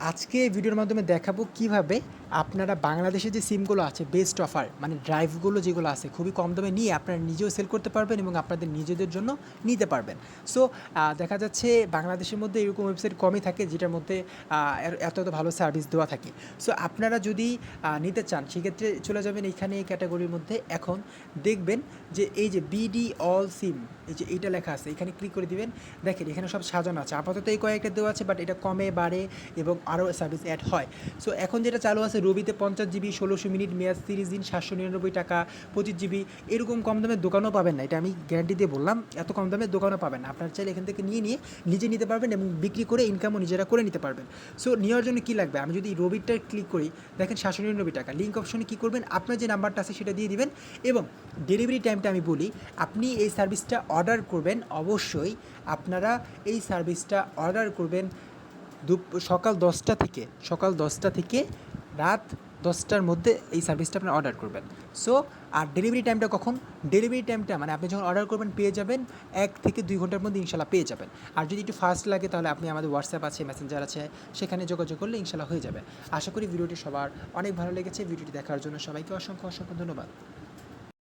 আজকে ভিডিওর মাধ্যমে দেখাবো কিভাবে আপনারা বাংলাদেশে যে সিমগুলো আছে বেস্ট অফার মানে ড্রাইভগুলো যেগুলো আছে খুবই কম দামে নিয়ে আপনারা নিজেও সেল করতে পারবেন এবং আপনাদের নিজেদের জন্য নিতে পারবেন। সো দেখা যাচ্ছে বাংলাদেশের মধ্যে এরকম ওয়েবসাইট কমই থাকে যেটার মধ্যে এত এত ভালো সার্ভিস দেওয়া থাকে। সো আপনারা যদি নিতে চান সেক্ষেত্রে চলে যাবেন এইখানে এই ক্যাটাগরির মধ্যে। এখন দেখবেন যে এই যে বিডি অল সিম, এই যে এইটা লেখা আছে, এখানে ক্লিক করে দিবেন। দেখেন এখানে সব সাজানো আছে, আপাতত এই কয়েকটা দেওয়া আছে, বাট এটা কমে বাড়ে এবং আরও সার্ভিস অ্যাড হয়। সো এখন যেটা চালু আছে রবিতে 50 জিবি 1600 মিনিট মেয়াদ 30 দিন 799 টাকা, 25 জিবি। এরকম কম দামের দোকানও পাবেন না, এটা আমি গ্যারান্টি দিয়ে বললাম। এত কম দামের দোকানও পাবেন না, আপনার চাইলে এখান থেকে নিয়ে নিজে নিতে পারবেন এবং বিক্রি করে ইনকামও নিজেরা করে নিতে পারবেন। সো নেওয়ার জন্য কী লাগবে, আমি যদি রবিটার ক্লিক করি, দেখেন 799 টাকা। লিঙ্ক অপশনে কী করবেন, আপনার যে নাম্বারটা আছে সেটা দিয়ে দিবেন এবং ডেলিভারি টাইমটা আমি বলি। আপনি এই সার্ভিসটা অর্ডার করবেন, অবশ্যই আপনারা এই সার্ভিসটা অর্ডার করবেন সকাল 10টা থেকে রাত 10টার মধ্যে এই সার্ভিসটা আপনারা অর্ডার করবেন। সো আর ডেলিভারি টাইমটা কখন, ডেলিভারি টাইমটা মানে আপনি যখন অর্ডার করবেন পেয়ে যাবেন 1 থেকে 2 ঘন্টার মধ্যে ইনশাল্লাহ পেয়ে যাবেন। আর যদি একটু ফাস্ট লাগে তাহলে আপনি আমাদের হোয়াটসঅ্যাপ আছে, মেসেঞ্জার আছে, সেখানে যোগাযোগ করলে ইনশাল্লাহ হয়ে যাবে। আশা করি ভিডিওটি সবার অনেক ভালো লেগেছে। ভিডিওটি দেখার জন্য সবাইকে অসংখ্য অসংখ্য ধন্যবাদ।